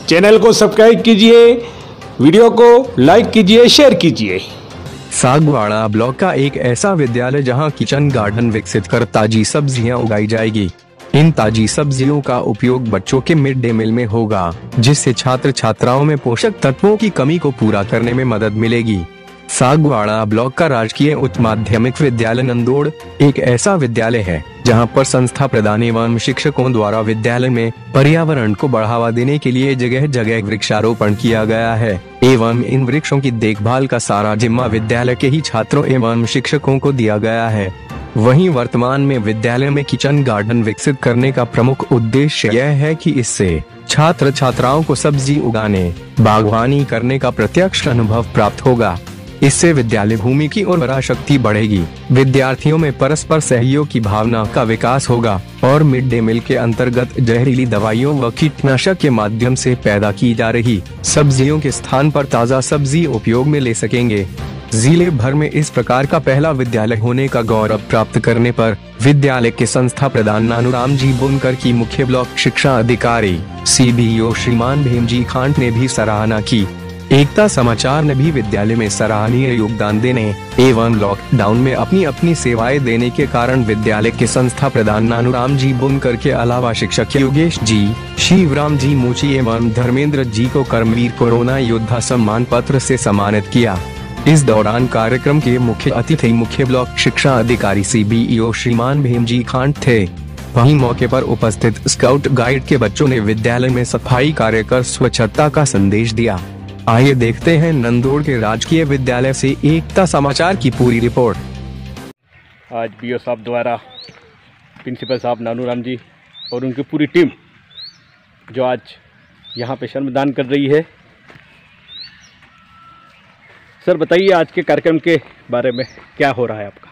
Channel को subscribe कीजिए, video को लाइक कीजिए, शेयर कीजिए। सागवाड़ा ब्लॉक का एक ऐसा विद्यालय जहां किचन गार्डन विकसित कर ताजी सब्जियां उगाई जाएगी। इन ताजी सब्जियों का उपयोग बच्चों के मिड डे मील में होगा, जिससे छात्र छात्राओं में पोषक तत्वों की कमी को पूरा करने में मदद मिलेगी। सागवाड़ा ब्लॉक का राजकीय उच्च माध्यमिक विद्यालय नंदोड़ एक ऐसा विद्यालय है जहां पर संस्था प्रधान एवं शिक्षकों द्वारा विद्यालय में पर्यावरण को बढ़ावा देने के लिए जगह जगह वृक्षारोपण किया गया है एवं इन वृक्षों की देखभाल का सारा जिम्मा विद्यालय के ही छात्रों एवं शिक्षकों को दिया गया है। वहीं वर्तमान में विद्यालय में किचन गार्डन विकसित करने का प्रमुख उद्देश्य यह है कि इससे छात्र छात्राओं को सब्जी उगाने, बागवानी करने का प्रत्यक्ष अनुभव प्राप्त होगा। इससे विद्यालय भूमि की उर्वरा शक्ति बढ़ेगी, विद्यार्थियों में परस्पर सहयोग की भावना का विकास होगा और मिड डे मील के अंतर्गत जहरीली दवाइयों व कीटनाशक के माध्यम से पैदा की जा रही सब्जियों के स्थान पर ताज़ा सब्जी उपयोग में ले सकेंगे। जिले भर में इस प्रकार का पहला विद्यालय होने का गौरव प्राप्त करने पर विद्यालय के संस्था प्रधान नानूराम जी बुनकर की मुख्य ब्लॉक शिक्षा अधिकारी CBO श्रीमान भीमजी खांट ने भी सराहना की। एकता समाचार ने भी विद्यालय में सराहनीय योगदान देने एवं लॉकडाउन में अपनी अपनी सेवाएं देने के कारण विद्यालय के संस्था प्रधान नानूराम जी बुनकर के अलावा शिक्षक योगेश जी, शिवराम जी मूची एवं धर्मेंद्र जी को कर्मवीर कोरोना योद्धा सम्मान पत्र से सम्मानित किया। इस दौरान कार्यक्रम के मुख्य अतिथि मुख्य ब्लॉक शिक्षा अधिकारी CBO श्रीमान भीमजी खांट थे। वहीं मौके पर उपस्थित स्काउट गाइड के बच्चों ने विद्यालय में सफाई कार्य कर स्वच्छता का संदेश दिया। आइए देखते हैं नंदोड़ के राजकीय विद्यालय से एकता समाचार की पूरी रिपोर्ट। आज BO साहब द्वारा प्रिंसिपल साहब नानूराम जी और उनकी पूरी टीम जो आज यहाँ पे श्रमदान कर रही है। सर बताइए आज के कार्यक्रम के बारे में क्या हो रहा है आपका?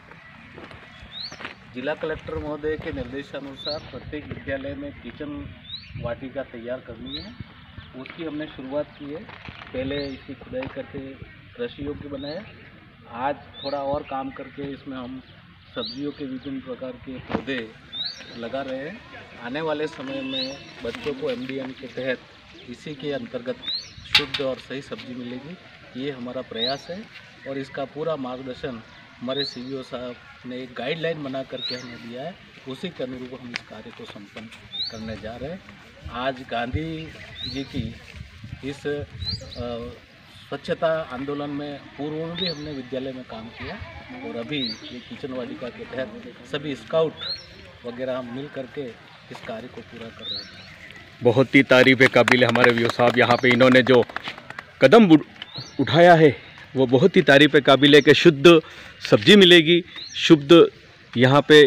जिला कलेक्टर महोदय के निर्देशानुसार प्रत्येक विद्यालय में किचन वाटिका तैयार करनी है, उसकी हमने शुरुआत की है। पहले इसकी खुदाई करके कृषि योग्य बनाया, आज थोड़ा और काम करके इसमें हम सब्जियों के विभिन्न प्रकार के पौधे लगा रहे हैं। आने वाले समय में बच्चों को MDM के तहत इसी के अंतर्गत शुद्ध और सही सब्जी मिलेगी, ये हमारा प्रयास है। और इसका पूरा मार्गदर्शन हमारे CBO साहब ने एक गाइडलाइन बना करके हमें दिया है, उसी के अनुरूप हम इस कार्य को संपन्न करने जा रहे हैं। आज गांधी जी की इस स्वच्छता आंदोलन में पूर्व में भी हमने विद्यालय में काम किया और अभी ये किचन वाटिका के तहत सभी स्काउट वगैरह हम मिल करके इस कार्य को पूरा कर रहे हैं। बहुत ही तारीफ़ काबिल है हमारे BO साहब, यहाँ पे इन्होंने जो कदम उठाया है वो बहुत ही तारीफ़ काबिल है कि शुद्ध सब्जी मिलेगी, शुद्ध यहाँ पे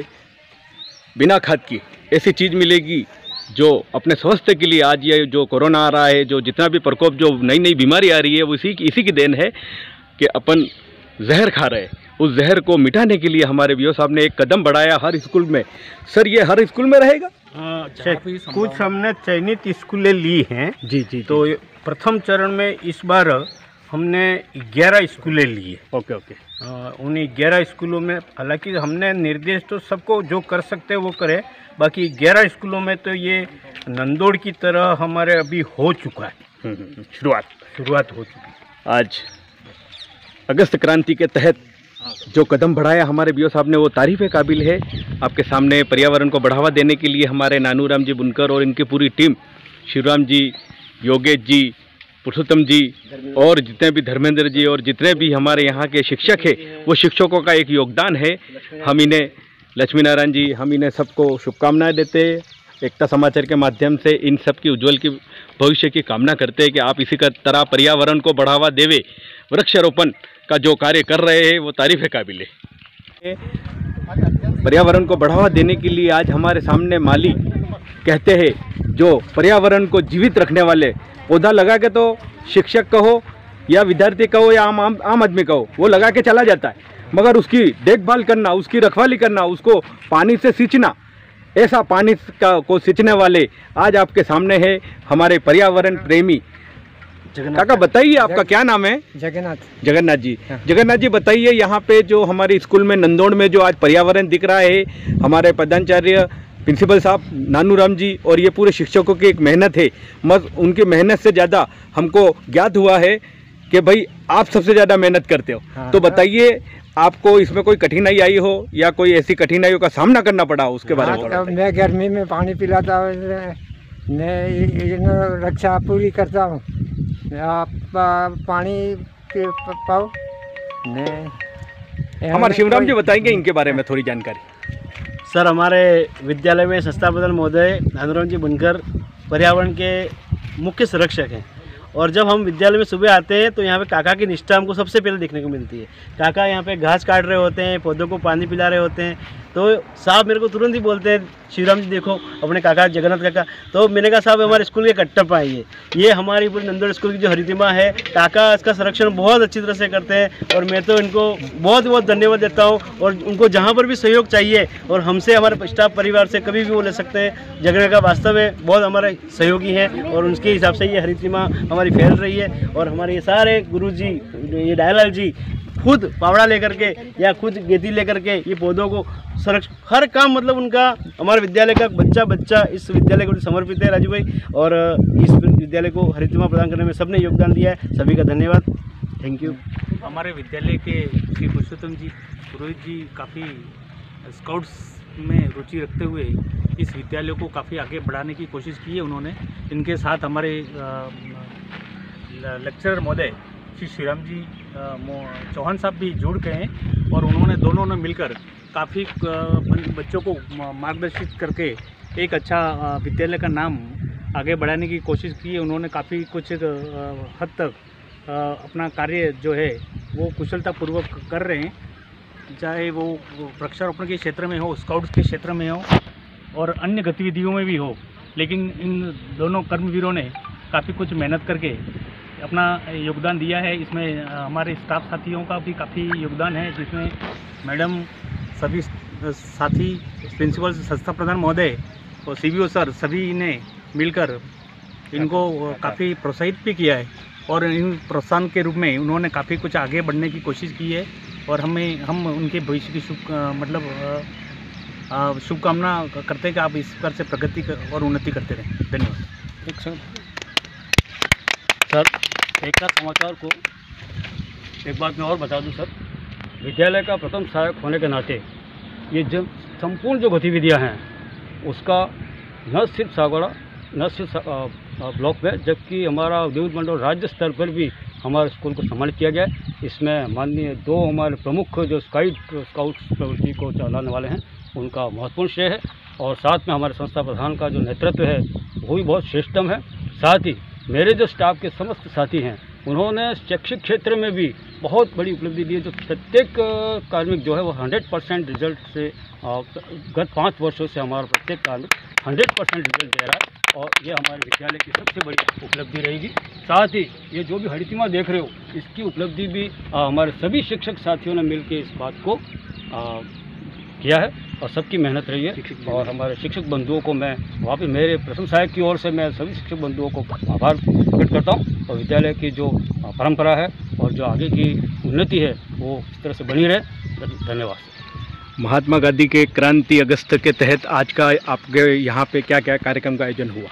बिना खाद की ऐसी चीज़ मिलेगी जो अपने स्वास्थ्य के लिए आज ये जो कोरोना आ रहा है, जो जितना भी प्रकोप, जो नई नई बीमारी आ रही है, वो इसी की देन है कि अपन जहर खा रहे हैं। उस जहर को मिटाने के लिए हमारे BO साहब ने एक कदम बढ़ाया हर स्कूल में। सर ये हर स्कूल में रहेगा? कुछ हमने चयनित स्कूलें ली हैं जी। तो प्रथम चरण में इस बार हमने 11 स्कूलें ली है। ओके। उन्हीं 11 स्कूलों में हालांकि हमने निर्देश तो सबको जो कर सकते हैं वो करे, बाकी 11 स्कूलों में तो ये नंदोड़ की तरह हमारे अभी हो चुका है। शुरुआत हो चुकी है। आज अगस्त क्रांति के तहत जो कदम बढ़ाया हमारे BO साहब ने वो तारीफ़ काबिल है। आपके सामने पर्यावरण को बढ़ावा देने के लिए हमारे नानूराम जी बुनकर और इनकी पूरी टीम, शिवराम जी, योगेश जी, पुरुषोत्तम जी और जितने भी धर्मेंद्र जी और जितने भी हमारे यहाँ के शिक्षक हैं, वो शिक्षकों का एक योगदान है। हम इन्हें लक्ष्मी नारायण जी, हम इन्हें सबको शुभकामनाएं देते हैं। एकता समाचार के माध्यम से इन सब की उज्जवल की भविष्य की कामना करते हैं कि आप इसी का तरह पर्यावरण को बढ़ावा देवे, वृक्षारोपण का जो कार्य कर रहे हैं वो तारीफ़ काबिल है। पर्यावरण को बढ़ावा देने के लिए आज हमारे सामने माली कहते हैं जो पर्यावरण को जीवित रखने वाले पौधा लगा के, तो शिक्षक कहो या विद्यार्थी कहो या आम आदमी कहो, वो लगा के चला जाता है, मगर उसकी देखभाल करना, उसकी रखवाली करना, उसको पानी से सींचना, ऐसा पानी को सींचने वाले आज आपके सामने है हमारे पर्यावरण प्रेमी काका। बताइए आपका क्या नाम है? जगन्नाथ जी। जगन्नाथ जी बताइए, यहाँ पे जो हमारे स्कूल में नंदोड़ में जो आज पर्यावरण दिख रहा है, हमारे प्रधानाचार्य प्रिंसिपल साहब नानूराम जी और ये पूरे शिक्षकों की एक मेहनत है। मगर उनकी मेहनत से ज़्यादा हमको ज्ञात हुआ है कि भाई आप सबसे ज़्यादा मेहनत करते हो। हाँ। तो बताइए आपको इसमें कोई कठिनाई आई हो या कोई ऐसी कठिनाइयों का सामना करना पड़ा हो, उसके बारे में थोड़ा बताइए। मैं गर्मी में पानी पिलाता हूँ, मैं रक्षा पूरी करता हूँ। आप पानी पाओ। हमारे शिवराम जी बताएंगे इनके बारे में थोड़ी जानकारी। सर, हमारे विद्यालय में संस्था प्रधान महोदय नानूराम जी बुनकर पर्यावरण के मुख्य संरक्षक हैं। और जब हम विद्यालय में सुबह आते हैं तो यहाँ पे काका की निष्ठा हमको सबसे पहले देखने को मिलती है। काका यहाँ पे घास काट रहे होते हैं, पौधों को पानी पिला रहे होते हैं। तो साहब मेरे को तुरंत ही बोलते हैं, शिवराम जी देखो अपने काका जगन्नाथ काका। तो मैंने कहा साहब हमारे स्कूल के कट्टप्पा है ये हमारी पूरी नंदोड़ स्कूल की जो हरितिमा है, काका इसका संरक्षण बहुत अच्छी तरह से करते हैं। और मैं तो इनको बहुत बहुत धन्यवाद देता हूँ। और उनको जहाँ पर भी सहयोग चाहिए और हमसे हमारे स्टाफ परिवार से कभी भी वो ले सकते हैं। जगन्नाथ का वास्तव में बहुत हमारे सहयोगी हैं और उनके हिसाब से ये हरितिमा हमारी फैल रही है। और हमारे ये सारे गुरु जी, ये दयालाल जी खुद पावड़ा लेकर के या खुद गेती लेकर के ये पौधों को संरक्षण हर काम, मतलब उनका हमारे विद्यालय का बच्चा इस विद्यालय को समर्पित है राजू भाई। और इस विद्यालय को हरितिमा प्रदान करने में सबने योगदान दिया है, सभी का धन्यवाद, थैंक यू। हमारे विद्यालय के श्री पुरुषोत्तम जी पुरोहित जी काफ़ी स्काउट्स में रुचि रखते हुए इस विद्यालय को काफ़ी आगे बढ़ाने की कोशिश की है उन्होंने। इनके साथ हमारे लेक्चरर महोदय श्री श्रीराम जी चौहान साहब भी जुड़ गए हैं और उन्होंने दोनों ने मिलकर काफ़ी बच्चों को मार्गदर्शित करके एक अच्छा विद्यालय का नाम आगे बढ़ाने की कोशिश की है। उन्होंने काफ़ी कुछ हद तक अपना कार्य जो है वो कुशलतापूर्वक कर रहे हैं, चाहे वो वृक्षारोपण के क्षेत्र में हो, स्काउट्स के क्षेत्र में हो और अन्य गतिविधियों में भी हो। लेकिन इन दोनों कर्मवीरों ने काफ़ी कुछ मेहनत करके अपना योगदान दिया है। इसमें हमारे स्टाफ साथियों का भी काफ़ी योगदान है, जिसमें मैडम, सभी साथी, प्रिंसिपल, संस्था प्रधान महोदय और CBO सर सभी ने मिलकर इनको काफ़ी प्रोत्साहित भी किया है। और इन प्रोत्साहन के रूप में उन्होंने काफ़ी कुछ आगे बढ़ने की कोशिश की है और हम उनके भविष्य की शुभकामना करते हैं कि आप इस प्रकार से प्रगति और उन्नति करते रहें। धन्यवाद। सर, एक समाचार को एक बात मैं और बता दूं सर, विद्यालय का प्रथम सहायक होने के नाते ये जो संपूर्ण जो गतिविधियां हैं उसका न सिर्फ सागौड़ा, न सिर्फ ब्लॉक में, जबकि हमारा उद्योग मंडल राज्य स्तर पर भी हमारे स्कूल को सम्मानित किया गया है। इसमें माननीय 2 हमारे प्रमुख जो स्काउट्स प्रवृत्ति को चलाने वाले हैं उनका महत्वपूर्ण श्रेय है। और साथ में हमारे संस्था प्रधान का जो नेतृत्व है वो भी बहुत श्रेष्ठतम है। साथ ही मेरे जो स्टाफ के समस्त साथी हैं उन्होंने शैक्षिक क्षेत्र में भी बहुत बड़ी उपलब्धि दी है। जो प्रत्येक कार्मिक जो है वो 100% रिजल्ट से गत 5 वर्षों से हमारा प्रत्येक कार्मिक 100% रिजल्ट दे रहा है और ये हमारे विद्यालय की सबसे बड़ी उपलब्धि रहेगी। साथ ही ये जो भी हरितिमा देख रहे हो इसकी उपलब्धि भी हमारे सभी शिक्षक साथियों ने मिलकर इस बात को किया है और सबकी मेहनत रही है। और हमारे शिक्षक बंधुओं को मैं वापस मेरे प्रथम सहायक की ओर से मैं सभी शिक्षक बंधुओं को आभार व्यक्त करता हूँ और विद्यालय की जो परंपरा है और जो आगे की उन्नति है वो इस तरह से बनी रहे। धन्यवाद। महात्मा गांधी के क्रांति अगस्त के तहत आज का आपके यहाँ पे क्या क्या कार्यक्रम का आयोजन हुआ?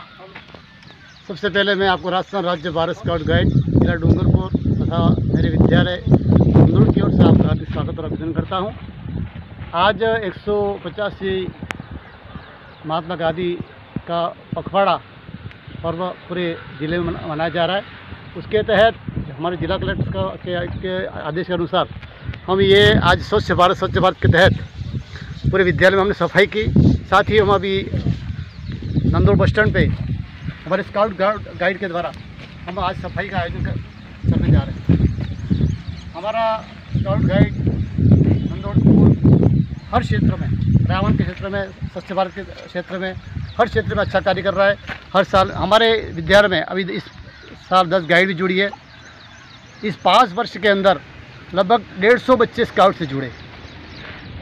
सबसे पहले मैं आपको राजस्थान राज्य भारत स्काउट गाइड जिला डूंगरपुर तथा मेरे विद्यालय नंदोड़ की ओर से आपका हार्दिक स्वागत और अभिनंदन करता हूँ। आज 185 महात्मा गांधी का पखवाड़ा पर्व पूरे ज़िले में मनाया जा रहा है। उसके तहत हमारे जिला कलेक्टर के आदेश के अनुसार हम ये आज स्वच्छ भारत के तहत पूरे विद्यालय में हमने सफाई की। साथ ही हम अभी नंदोड़ बस स्टैंड पे हमारे स्काउट गाइड के द्वारा हम आज सफाई का आयोजन करने जा रहे हैं। हमारा स्काउट गाइड नंदोड़ हर क्षेत्र में, पर्यावरण के क्षेत्र में, स्वच्छ भारत के क्षेत्र में, हर क्षेत्र में अच्छा कार्य कर रहा है। हर साल हमारे विद्यालय में अभी इस साल 10 गाइड भी जुड़ी है। इस 5 वर्ष के अंदर लगभग 150 बच्चे स्काउट से जुड़े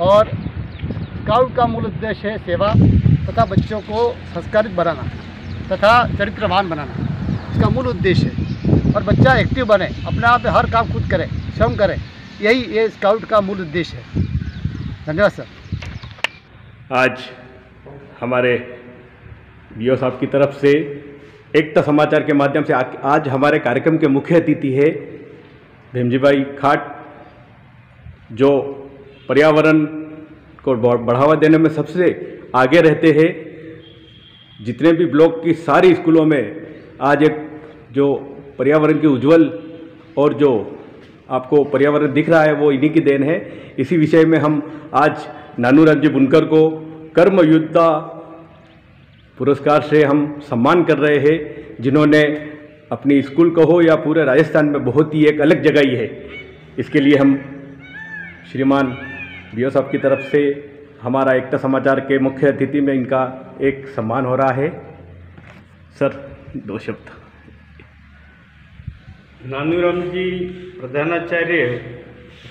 और स्काउट का मूल उद्देश्य है सेवा तथा बच्चों को संस्कारित बनाना तथा चरित्रवान बनाना, इसका मूल उद्देश्य है। और बच्चा एक्टिव बने, अपने आप में हर काम खुद करे, श्रम करे, यही ये स्काउट का मूल उद्देश्य है। धन्यवाद सर। आज हमारे वीओ साहब की तरफ से एकता समाचार के माध्यम से आज हमारे कार्यक्रम के मुख्य अतिथि है भीमजी भाई खाट, जो पर्यावरण को बढ़ावा देने में सबसे आगे रहते हैं। जितने भी ब्लॉक की सारी स्कूलों में आज एक जो पर्यावरण की उज्जवल और जो आपको पर्यावरण दिख रहा है वो इन्हीं की देन है। इसी विषय में हम आज नानूराम जी बुनकर को कर्म योद्धा पुरस्कार से हम सम्मान कर रहे हैं, जिन्होंने अपनी स्कूल को हो या पूरे राजस्थान में बहुत ही एक अलग जगह ही है। इसके लिए हम श्रीमान वीओ साहब की तरफ से हमारा एकता समाचार के मुख्य अतिथि में इनका एक सम्मान हो रहा है। सर, 2 शब्द। नानूराम जी प्रधानाचार्य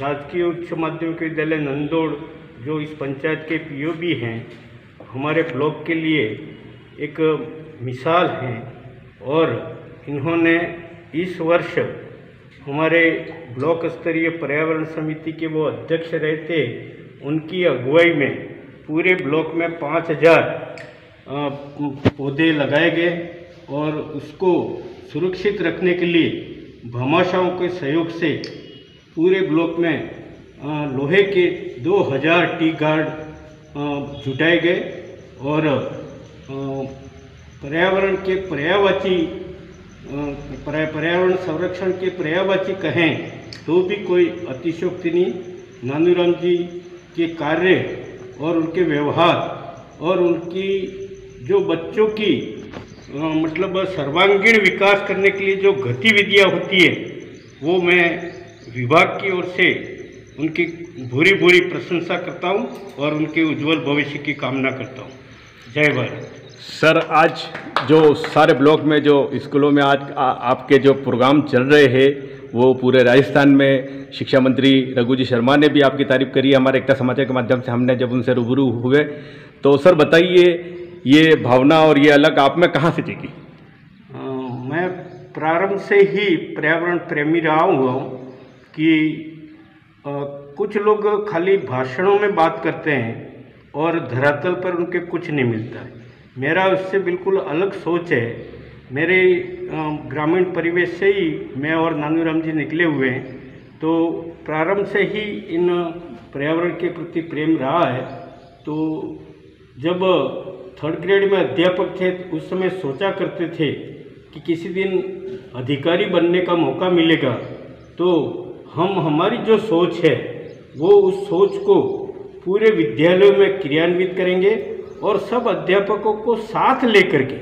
राजकीय उच्च माध्यमिक विद्यालय नंदोड़, जो इस पंचायत के पीओ भी हैं, हमारे ब्लॉक के लिए एक मिसाल हैं। और इन्होंने इस वर्ष हमारे ब्लॉक स्तरीय पर्यावरण समिति के वो अध्यक्ष रहते, उनकी अगुवाई में पूरे ब्लॉक में 5000 पौधे लगाए गए और उसको सुरक्षित रखने के लिए भामाशाहों के सहयोग से पूरे ब्लॉक में लोहे के 2000 टी गार्ड जुटाए गए और पर्यावरण के पर्यावरण संरक्षण के पर्यायवाची कहें तो भी कोई अतिशयोक्ति नहीं। नानूराम जी के कार्य और उनके व्यवहार और उनकी जो बच्चों की मतलब सर्वांगीण विकास करने के लिए जो गतिविधियां होती है, वो मैं विभाग की ओर से उनकी भूरी भूरी प्रशंसा करता हूं और उनके उज्जवल भविष्य की कामना करता हूं। जय भारत। सर, आज जो सारे ब्लॉक में जो स्कूलों में आज आपके जो प्रोग्राम चल रहे हैं, वो पूरे राजस्थान में शिक्षा मंत्री रघु जी शर्मा ने भी आपकी तारीफ करी है। हमारे एकता समाचार के माध्यम से हमने जब उनसे रूबरू हुए, तो सर बताइए, ये भावना और ये अलग आप में कहाँ से जगी? मैं प्रारंभ से ही पर्यावरण प्रेमी रहा हुआ हूँ कि कुछ लोग खाली भाषणों में बात करते हैं और धरातल पर उनके कुछ नहीं मिलता है। मेरा उससे बिल्कुल अलग सोच है। मेरे ग्रामीण परिवेश से ही मैं और नानूराम जी निकले हुए हैं, तो प्रारंभ से ही इन पर्यावरण के प्रति प्रेम रहा है। तो जब 3rd ग्रेड में अध्यापक थे, उस समय सोचा करते थे कि किसी दिन अधिकारी बनने का मौका मिलेगा तो हम हमारी जो सोच है वो उस सोच को पूरे विद्यालयों में क्रियान्वित करेंगे और सब अध्यापकों को साथ लेकर के,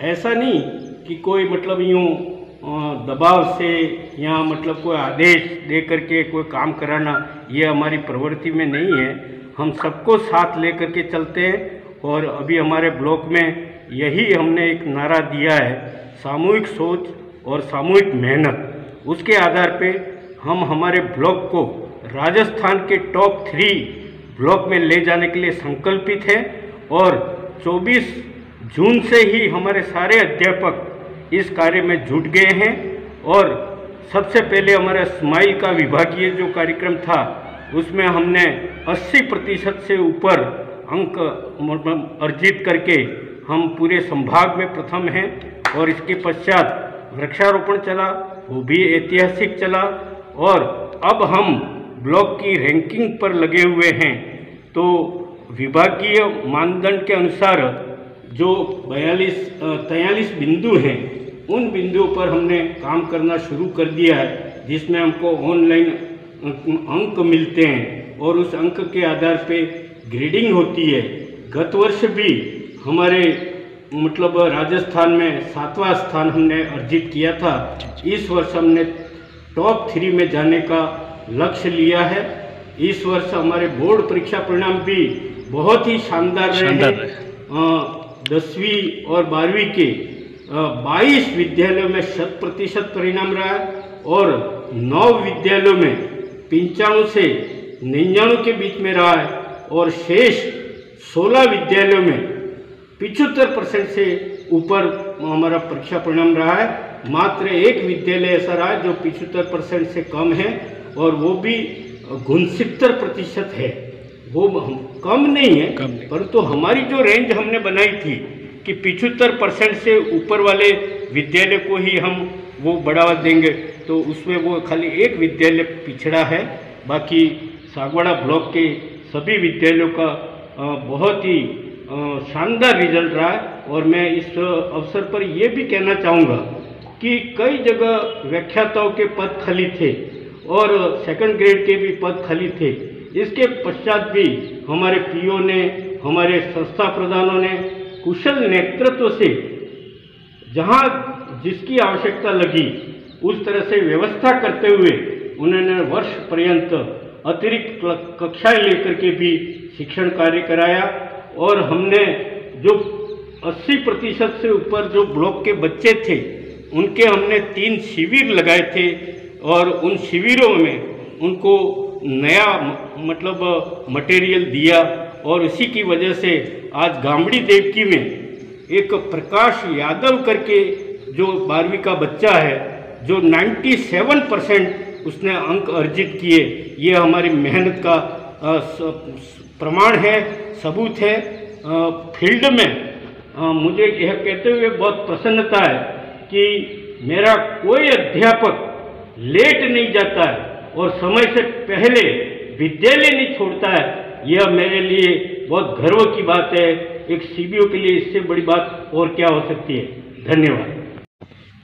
ऐसा नहीं कि कोई मतलब यूँ दबाव से या मतलब कोई आदेश दे करके कोई काम कराना, ये हमारी प्रवृत्ति में नहीं है। हम सबको साथ लेकर के चलते हैं और अभी हमारे ब्लॉक में यही हमने एक नारा दिया है, सामूहिक सोच और सामूहिक मेहनत। उसके आधार पे हम हमारे ब्लॉक को राजस्थान के टॉप 3 ब्लॉक में ले जाने के लिए संकल्पित है और 24 जून से ही हमारे सारे अध्यापक इस कार्य में जुट गए हैं। और सबसे पहले हमारा स्माइल का विभागीय जो कार्यक्रम था, उसमें हमने 80% से ऊपर अंक अर्जित करके हम पूरे संभाग में प्रथम हैं। और इसके पश्चात वृक्षारोपण चला, वो भी ऐतिहासिक चला और अब हम ब्लॉक की रैंकिंग पर लगे हुए हैं। तो विभागीय मानदंड के अनुसार जो 43 बिंदु हैं, उन बिंदुओं पर हमने काम करना शुरू कर दिया है, जिसमें हमको ऑनलाइन अंक मिलते हैं और उस अंक के आधार पे ग्रेडिंग होती है। गत वर्ष भी हमारे मतलब राजस्थान में 7वां स्थान हमने अर्जित किया था। इस वर्ष हमने टॉप 3 में जाने का लक्ष्य लिया है। इस वर्ष हमारे बोर्ड परीक्षा परिणाम भी बहुत ही शानदार रहे हैं। 10वीं और 12वीं के 22 विद्यालयों में 100% परिणाम रहा है और 9 विद्यालयों में 95 से 99 के बीच में रहा है और शेष 16 विद्यालयों में 75% से ऊपर हमारा परीक्षा परिणाम रहा है। मात्र एक विद्यालय ऐसा रहा है जो 75% से कम है और वो भी 69% है। वो कम नहीं है, परंतु हमारी जो रेंज हमने बनाई थी कि 75% से ऊपर वाले विद्यालय को ही हम वो बढ़ावा देंगे, तो उसमें वो खाली एक विद्यालय पिछड़ा है। बाकी सागवाड़ा ब्लॉक के सभी विद्यालयों का बहुत ही शानदार रिजल्ट रहा है। और मैं इस अवसर पर ये भी कहना चाहूँगा कि कई जगह व्याख्याताओं के पद खाली थे और सेकंड ग्रेड के भी पद खाली थे। इसके पश्चात भी हमारे पीओ ने, हमारे संस्था प्रधानों ने कुशल नेतृत्व से जहाँ जिसकी आवश्यकता लगी उस तरह से व्यवस्था करते हुए उन्होंने वर्ष पर्यंत अतिरिक्त कक्षाएं लेकर के भी शिक्षण कार्य कराया। और हमने जो 80% से ऊपर जो ब्लॉक के बच्चे थे उनके हमने 3 शिविर लगाए थे और उन शिविरों में उनको नया मतलब मटेरियल दिया। और इसी की वजह से आज गामड़ी देवकी में एक प्रकाश यादव करके जो 12वीं का बच्चा है, जो 97% उसने अंक अर्जित किए, ये हमारी मेहनत का प्रमाण है, सबूत है। फील्ड में मुझे यह कहते हुए बहुत प्रसन्नता है कि मेरा कोई अध्यापक लेट नहीं जाता है और समय से पहले विद्यालय नहीं छोड़ता है। यह मेरे लिए बहुत गर्व की बात है। एक सीबीओ के लिए इससे बड़ी बात और क्या हो सकती है। धन्यवाद।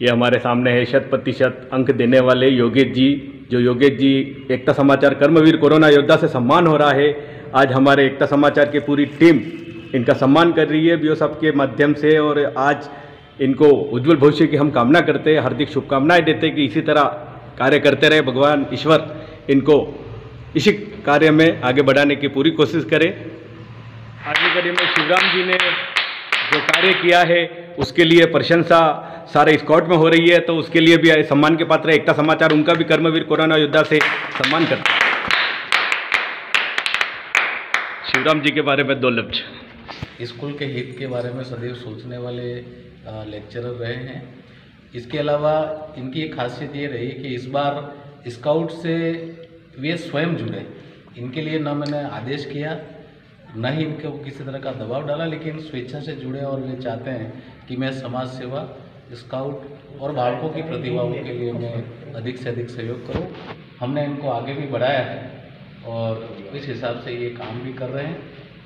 ये हमारे सामने है 100% अंक देने वाले योगेश जी। जो योगेश जी एकता समाचार कर्मवीर कोरोना योद्धा से सम्मान हो रहा है। आज हमारे एकता समाचार की पूरी टीम इनका सम्मान कर रही है बीओ साहब के माध्यम से। और आज इनको उज्जवल भविष्य की हम कामना करते हैं, हार्दिक शुभकामनाएं देते हैं कि इसी तरह कार्य करते रहे। भगवान ईश्वर इनको इसी कार्य में आगे बढ़ाने की पूरी कोशिश करें। आज की कड़ी में शिवराम जी ने जो कार्य किया है उसके लिए प्रशंसा सारे स्कॉट में हो रही है, तो उसके लिए भी सम्मान के पात्र एकता समाचार उनका भी कर्मवीर कोरोना योद्धा से सम्मान करता है। शिवराम जी के बारे में 2 लफ्ज। स्कूल के हित के बारे में सदैव सोचने वाले लेक्चरर रहे हैं। इसके अलावा इनकी एक खासियत ये रही कि इस बार स्काउट से वे स्वयं जुड़े। इनके लिए न मैंने आदेश किया, न ही इनको किसी तरह का दबाव डाला, लेकिन स्वेच्छा से जुड़े और वे चाहते हैं कि मैं समाज सेवा, स्काउट और बालकों की प्रतिभाओं के लिए मैं अधिक से अधिक सहयोग करूं। हमने इनको आगे भी बढ़ाया है और इस हिसाब से ये काम भी कर रहे हैं।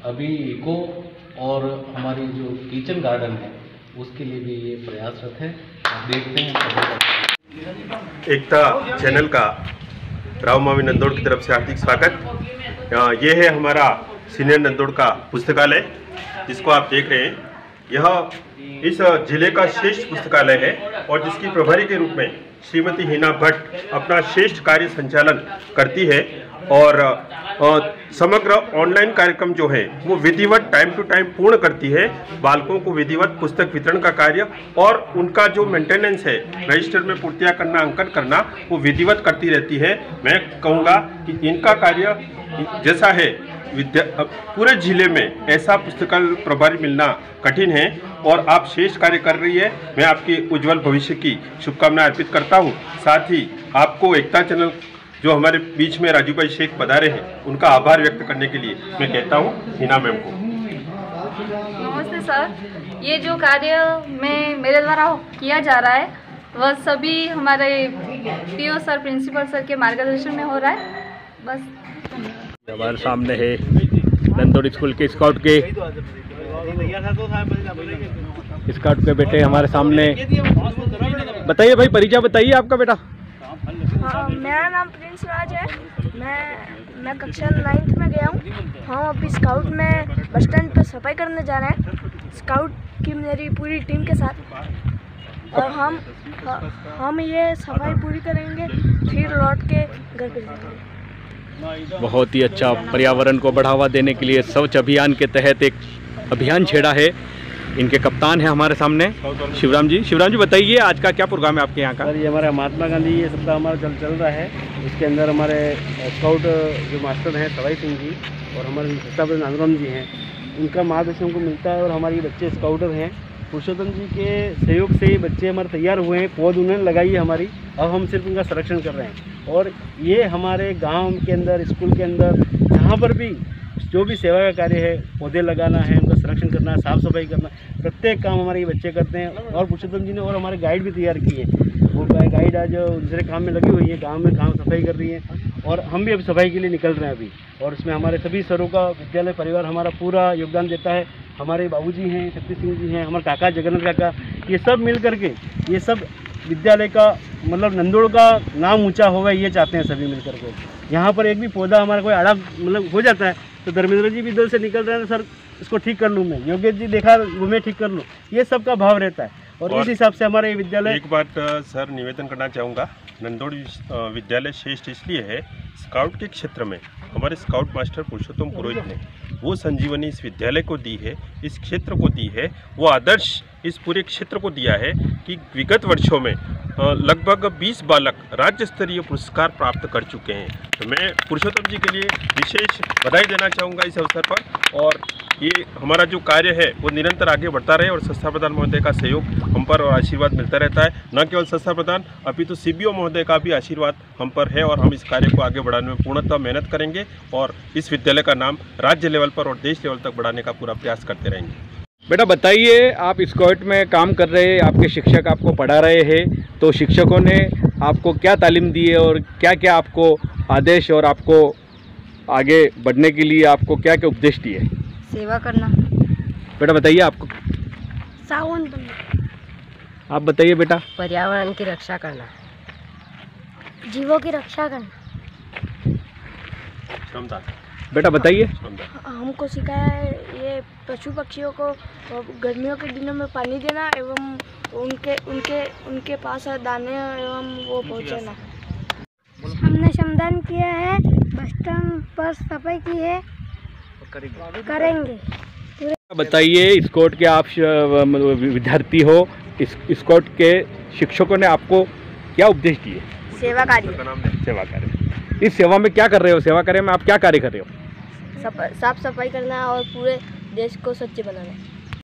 अभी इको और हमारी जो किचन गार्डन है उसके लिए भी ये प्रयासरत है। देखते हैं। एकता चैनल का राव मावी नंदोड़ की तरफ से हार्दिक स्वागत। ये है हमारा सीनियर नंदोड़ का पुस्तकालय जिसको आप देख रहे हैं। यह इस जिले का श्रेष्ठ पुस्तकालय है और जिसकी प्रभारी के रूप में श्रीमती हिना भट्ट अपना श्रेष्ठ कार्य संचालन करती है। और समग्र ऑनलाइन कार्यक्रम जो है वो विधिवत टाइम टू टाइम पूर्ण करती है। बालकों को विधिवत पुस्तक वितरण का कार्य और उनका जो मेंटेनेंस है, रजिस्टर में पूर्तियाँ करना, अंकन करना, वो विधिवत करती रहती है। मैं कहूँगा कि इनका कार्य जैसा है पूरे जिले में ऐसा पुस्तकालय प्रभारी मिलना कठिन है और आप श्रेष्ठ कार्य कर रही है। मैं आपके उज्जवल भविष्य की शुभकामनाएं अर्पित करता हूं। साथ ही आपको एकता चैनल जो हमारे बीच में राजू भाई शेख पधारे हैं उनका आभार व्यक्त करने के लिए मैं कहता हूं हिना मैम को। नमस्ते सर, ये जो कार्य में मेरे द्वारा किया जा रहा है वह सभी हमारे पीओ सर, प्रिंसिपल सर के मार्गदर्शन में हो रहा है। बस हमारे सामने है नंदोड़ स्कूल के स्काउट के बेटे हमारे सामने। बताइए भाई, परिचय बताइए आपका बेटा। हाँ, मेरा नाम प्रिंस राज है। मैं कक्षा 9th में गया हूँ। हम अभी स्काउट में बस स्टैंड पर सफाई करने जा रहे हैं स्काउट की मेरी पूरी टीम के साथ। और हम ये सफाई पूरी करेंगे, फिर लौट के घर पे जाएंगे। बहुत ही अच्छा। पर्यावरण को बढ़ावा देने के लिए स्वच्छ अभियान के तहत एक अभियान छेड़ा है। इनके कप्तान हैं हमारे सामने शिवराम जी। शिवराम जी बताइए आज का क्या प्रोग्राम है आपके यहाँ का? सर, ये हमारा महात्मा गांधी ये सप्ताह हमारा चल रहा है। इसके अंदर हमारे स्काउट जो मास्टर हैं सवाई सिंह जी और हमारे संस्था प्रधान नानूराम जी हैं, उनका मार्गदर्शन को मिलता है। और हमारे बच्चे स्काउटर हैं, पुरुषोत्तम जी के सहयोग से ये बच्चे हमारे तैयार हुए हैं। पौध उन्होंने लगाई है हमारी, अब हम सिर्फ उनका संरक्षण कर रहे हैं। और ये हमारे गांव के अंदर, स्कूल के अंदर, जहाँ पर भी जो भी सेवा का कार्य है, पौधे लगाना है, उनका संरक्षण करना है, साफ सफाई करना, प्रत्येक काम हमारे ये बच्चे करते हैं। और पुरुषोत्तम जी ने और हमारे गाइड भी तैयार किए हैं। वो गाइड आज दूसरे काम में लगी हुई है, गाँव में काम सफाई कर रही है और हम भी अभी सफाई के लिए निकल रहे हैं अभी। और इसमें हमारे सभी सरों का विद्यालय परिवार हमारा पूरा योगदान देता है। हमारे बाबूजी हैं, शक्ति सिंह जी हैं, हमारे काका जगन्नाथ काका, ये सब मिल करके ये सब विद्यालय का मतलब नंदोड़ का नाम ऊंचा होगा, ये चाहते हैं सभी मिल करके। यहाँ पर एक भी पौधा हमारा कोई आड़ा मतलब हो जाता है तो धर्मेंद्र जी भी इधर से निकल रहे हैं, सर इसको ठीक कर लूँ मैं, योगेश जी देखा वो मैं ठीक कर लूँ, ये सब का भाव रहता है। और इस हिसाब से हमारे विद्यालय। एक बात सर निवेदन करना चाहूँगा, नंदोड़ विद्यालय श्रेष्ठ इसलिए है, स्काउट के क्षेत्र में हमारे स्काउट मास्टर पुरुषोत्तम पुरोहित ने वो संजीवनी इस विद्यालय को दी है, इस क्षेत्र को दी है, वो आदर्श इस पूरे क्षेत्र को दिया है कि विगत वर्षों में लगभग 20 बालक राज्य स्तरीय पुरस्कार प्राप्त कर चुके हैं। तो मैं पुरुषोत्तम जी के लिए विशेष बधाई देना चाहूँगा इस अवसर पर। और ये हमारा जो कार्य है वो निरंतर आगे बढ़ता रहे और संस्था प्रधान महोदय का सहयोग हम पर और आशीर्वाद मिलता रहता है। न केवल संस्था प्रधान अपितु CBO महोदय का भी आशीर्वाद हम पर है और हम इस कार्य को आगे बढ़ाने में पूर्णतः मेहनत करेंगे और इस विद्यालय का नाम राज्य लेवल पर और देश लेवल तक बढ़ाने का पूरा प्रयास करते रहेंगे। बेटा बताइए, आप स्काउट में काम कर रहे हैं, आपके शिक्षक आपको पढ़ा रहे हैं, तो शिक्षकों ने आपको क्या तालीम दी है और क्या क्या आपको आदेश और आपको आगे बढ़ने के लिए आपको क्या क्या उपदेश दिए? सेवा करना। बेटा बताइए आपको। सावन बनना। आप बताइए बेटा। पर्यावरण की रक्षा करना। जीवों की रक्षा करना। क्षमता। बेटा बताइए। हमको सिखाया है ये पशु पक्षियों को गर्मियों के दिनों में पानी देना एवं उनके पास दाने एवं वो पहुँचाना। हमने श्रमदान किया है, बस स्टैंड पर सफाई की है, करेंगे। बताइए, स्काउट के आप विद्यार्थी हो, स्काउट के शिक्षकों ने आपको क्या उपदेश दिए? सेवा कार्य। सेवा कार्य। इस सेवा में क्या कर रहे हो? सेवा कार्य में आप क्या कार्य कर रहे हो? साफ सफाई करना और पूरे देश को स्वच्छ बनाना।